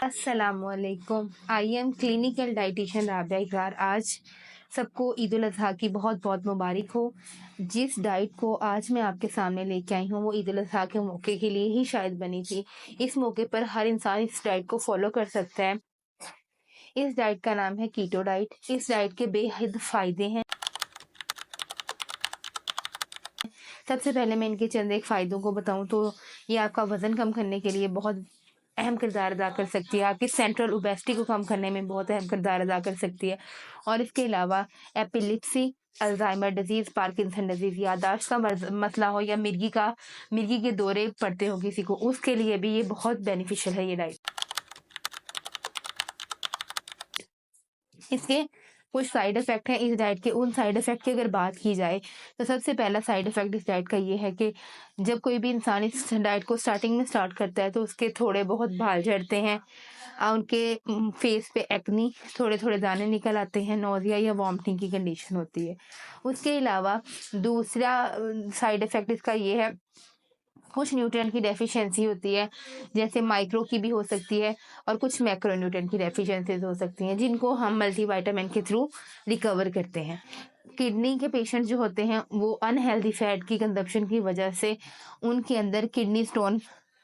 अस्सलामुअलैकुम। I am clinical dietitian Rabia इकरार। आज सबको ईद उल अज़हा की बहुत बहुत मुबारक हो। जिस डाइट को आज मैं आपके सामने लेके आई हूँ वो ईद उल अज़हा के मौके के लिए ही शायद बनी थी। इस मौके पर हर इंसान इस डाइट को फॉलो कर सकता है। इस डाइट का नाम है कीटो डाइट। इस डाइट के बेहद फ़ायदे हैं। सबसे पहले मैं इनके चंद एक फ़ायदों को बताऊँ तो ये आपका वज़न कम करने के लिए बहुत अहम किरदार अदा कर सकती है। आपकी सेंट्रल ओबेसिटी को कम करने में बहुत अहम किरदार अदा कर सकती है। और इसके अलावा epilepsy, Alzheimer disease, Parkinson disease, याददाश्त का मसला हो या मिर्गी के दौरे पड़ते हो किसी को, उसके लिए भी ये बहुत बेनिफिशियल है ये डाइट। इसके कुछ साइड इफ़ेक्ट हैं इस डाइट के। उन साइड इफ़ेक्ट की अगर बात की जाए तो सबसे पहला साइड इफ़ेक्ट इस डाइट का ये है कि जब कोई भी इंसान इस डाइट को स्टार्टिंग में स्टार्ट करता है तो उसके थोड़े बहुत बाल झड़ते हैं। उनके फेस पे एक्नी, थोड़े-थोड़े दाने निकल आते हैं, नौज़िया या वॉमिटिंग की कंडीशन होती है। उसके अलावा दूसरा साइड इफ़ेक्ट इसका ये है, कुछ न्यूट्रिएंट की डेफिशिएंसी होती है, जैसे माइक्रो की भी हो सकती है और कुछ मैक्रो न्यूट्रिएंट की डेफिशिएंसीज़ हो सकती हैं, जिनको हम मल्टीविटामिन के थ्रू रिकवर करते हैं। किडनी के पेशेंट जो होते हैं, वो अनहेल्दी फैट की कंज़म्पशन की वजह से उनके अंदर किडनी स्टोन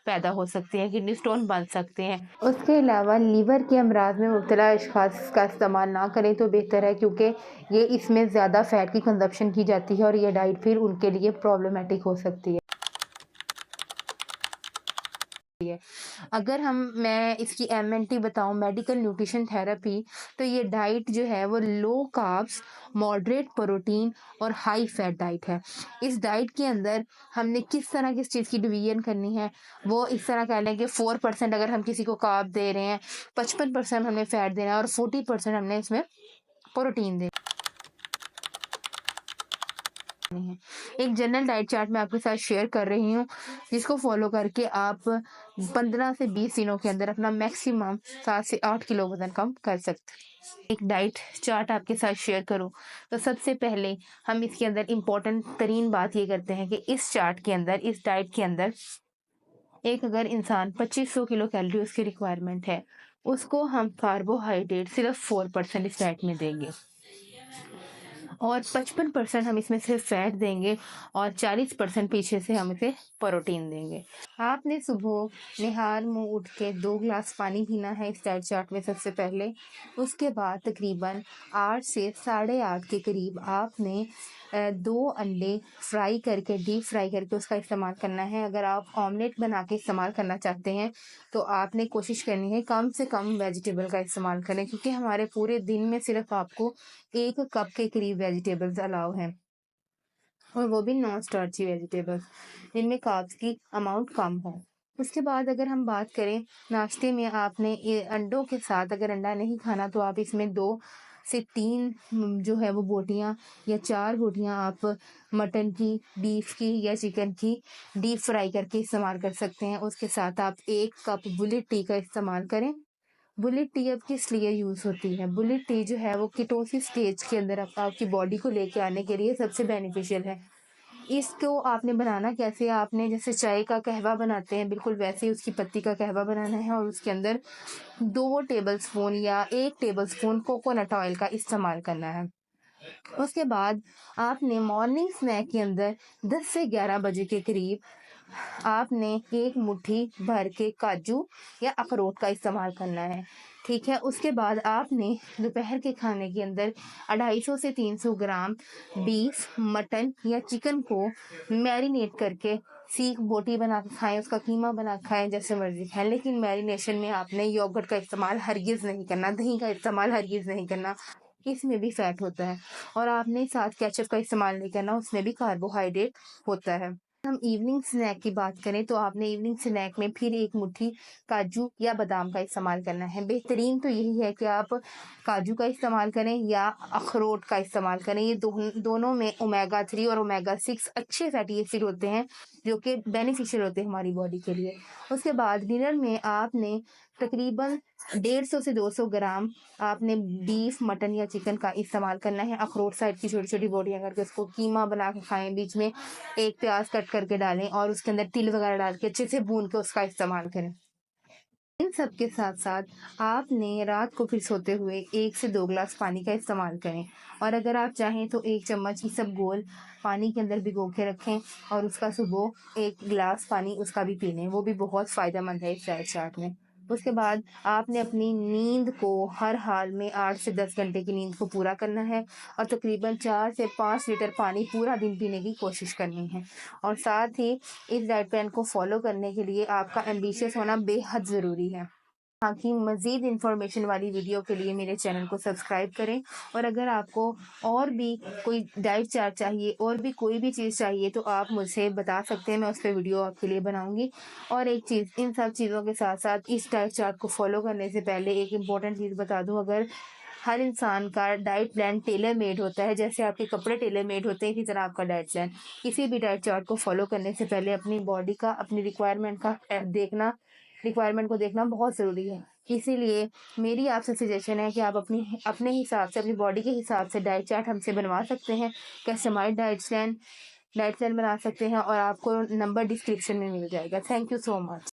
पैदा हो सकते हैं, किडनी स्टोन बन सकते हैं। उसके अलावा लीवर के अमराज़ में मुब्तला अशख़ास इसका इस्तेमाल ना करें तो बेहतर है, क्योंकि ये इसमें ज़्यादा फैट की कंज़म्पशन की जाती है और ये डाइट फिर उनके लिए प्रॉब्लमैटिक हो सकती है। अगर मैं इसकी एमएनटी बताऊं, मेडिकल न्यूट्रिशन थेरेपी, तो ये डाइट जो है वो लो कार्ब्स, मॉडरेट प्रोटीन और हाई फैट डाइट है। इस डाइट के अंदर हमने किस चीज़ की डिवीजन करनी है, वो इस तरह कह लें कि 4% अगर हम किसी को कार्ब दे रहे हैं, 55% हमने फैट देना है और 40% हमने इसमें प्रोटीन देना है। एक जनरल डाइट चार्ट मैं आपके साथ शेयर कर रही हूँ, जिसको फॉलो करके आप 15 से 20 दिनों के अंदर अपना मैक्सिमम 7 से 8 किलो वजन कम कर सकते हैं। एक डाइट चार्ट आपके साथ शेयर करूँ तो सबसे पहले हम इसके अंदर इम्पोर्टेंट तरीन बात ये करते हैं कि इस डाइट के अंदर एक अगर इंसान 2500 किलो कैलोरी उसकी रिक्वायरमेंट है, उसको हम कार्बोहाइड्रेट सिर्फ 4% इस डाइट में देंगे और 55% हम इसमें सिर्फ फैट देंगे और 40% पीछे से हम इसे प्रोटीन देंगे। आपने सुबह निहार मुँह उठ के 2 ग्लास पानी पीना है इस डाइट चार्ट में सबसे पहले। उसके बाद तकरीबन 8 से साढ़े 8 के करीब आपने 2 अंडे डीप फ्राई करके उसका इस्तेमाल करना है। अगर आप ऑमलेट बना के इस्तेमाल करना चाहते हैं तो आपने कोशिश करनी है कम से कम वेजिटेबल का इस्तेमाल करें, क्योंकि हमारे पूरे दिन में सिर्फ आपको 1 कप के करीब वेजिटेबल्स अलाउ हैं, और वो भी नॉन स्टार्ची वेजिटेबल्स, जिनमें कार्ब्स की अमाउंट कम हो। उसके बाद अगर हम बात करें नाश्ते में, आपने ये अंडों के साथ अगर अंडा नहीं खाना तो आप इसमें 2 से 3 जो है वो बोटियाँ या 4 बोटियाँ आप मटन की, बीफ की या चिकन की डीप फ्राई करके इस्तेमाल कर सकते हैं। उसके साथ आप 1 कप बुलेट टी का इस्तेमाल करें। बुलेट टी अब किस लिए यूज़ होती है? बुलेट टी जो है वो कीटोसिस स्टेज के अंदर आपकी बॉडी को लेके आने के लिए सबसे बेनिफिशियल है। इसको आपने बनाना कैसे है, आपने जैसे चाय का कहवा बनाते हैं बिल्कुल वैसे ही उसकी पत्ती का कहवा बनाना है और उसके अंदर 2 टेबलस्पून या 1 टेबलस्पून कोकोनट ऑयल का इस्तेमाल करना है। उसके बाद आपने मॉर्निंग स्नैक के अंदर 10 से 11 बजे के करीब आपने 1 मुट्ठी भर के काजू या अखरोट का इस्तेमाल करना है, ठीक है? उसके बाद आपने दोपहर के खाने के अंदर 250 से 300 ग्राम बीफ, मटन या चिकन को मैरिनेट करके सीख बोटी बना के खाएँ, उसका कीमा बना के खाएँ, जैसे मर्ज़ी खाएँ। लेकिन मैरिनेशन में आपने योगर्ट का इस्तेमाल हरगिज़ नहीं करना, दही का इस्तेमाल हरगिज़ नहीं करना, इसमें भी फैट होता है। और आपने साथ केचप का इस्तेमाल नहीं करना, उसमें भी कार्बोहाइड्रेट होता है। हम इवनिंग स्नैक की बात करें तो आपने इवनिंग स्नैक में फिर 1 मुट्ठी काजू या बादाम का इस्तेमाल करना है। बेहतरीन तो यही है कि आप काजू का इस्तेमाल करें या अखरोट का इस्तेमाल करें। ये दोनों में ओमेगा 3 और ओमेगा 6 अच्छे फैटी एसिड होते हैं, जो कि बेनिफिशियल होते हैं हमारी बॉडी के लिए। उसके बाद डिनर में आपने तकरीबन 150 से 200 ग्राम आपने बीफ, मटन या चिकन का इस्तेमाल करना है। अखरोट साइड की छोटी-छोटी बोटियाँ करके उसको कीमा बना के खाएँ, बीच में 1 प्याज़ कट करके डालें और उसके अंदर तिल वगैरह डाल के अच्छे से भून के उसका इस्तेमाल करें। इन सब के साथ-साथ आपने रात को फिर सोते हुए 1 से 2 ग्लास पानी का इस्तेमाल करें और अगर आप चाहें तो 1 चम्मच इसबगोल पानी के अंदर भिगो के रखें और उसका सुबह 1 गिलास पानी उसका भी पी लें, वो भी बहुत फ़ायदेमंद है इस डाइट चार्ट में। उसके बाद आपने अपनी नींद को हर हाल में 8 से 10 घंटे की नींद को पूरा करना है और तकरीबन 4 से 5 लीटर पानी पूरा दिन पीने की कोशिश करनी है और साथ ही इस डाइट प्लान को फ़ॉलो करने के लिए आपका एम्बिशियस होना बेहद ज़रूरी है। ताकि मज़ीद इन्फॉर्मेशन वाली वीडियो के लिए मेरे चैनल को सब्सक्राइब करें और अगर आपको और भी कोई डाइट चार्ट चाहिए और भी कोई भी चीज़ चाहिए तो आप मुझसे बता सकते हैं, मैं उस पे वीडियो आपके लिए बनाऊँगी। और एक चीज़, इन सब चीज़ों के साथ-साथ इस डाइट चार्ट को फ़ॉलो करने से पहले एक इम्पॉर्टेंट चीज़ बता दूँ, अगर हर इंसान का डाइट प्लान टेलर मेड होता है, जैसे आपके कपड़े टेलर मेड होते हैं, इसी तरह आपका डाइट प्लान। किसी भी डाइट चार्ट को फ़ॉलो करने से पहले अपनी बॉडी का, अपनी रिक्वायरमेंट को देखना बहुत ज़रूरी है। इसीलिए मेरी आपसे सजेशन है कि आप अपने हिसाब से, अपनी बॉडी के हिसाब से डाइट चार्ट हमसे बनवा सकते हैं। कस्टमाइज़्ड डाइट प्लान बना सकते हैं और आपको नंबर डिस्क्रिप्शन में मिल जाएगा। Thank you so much.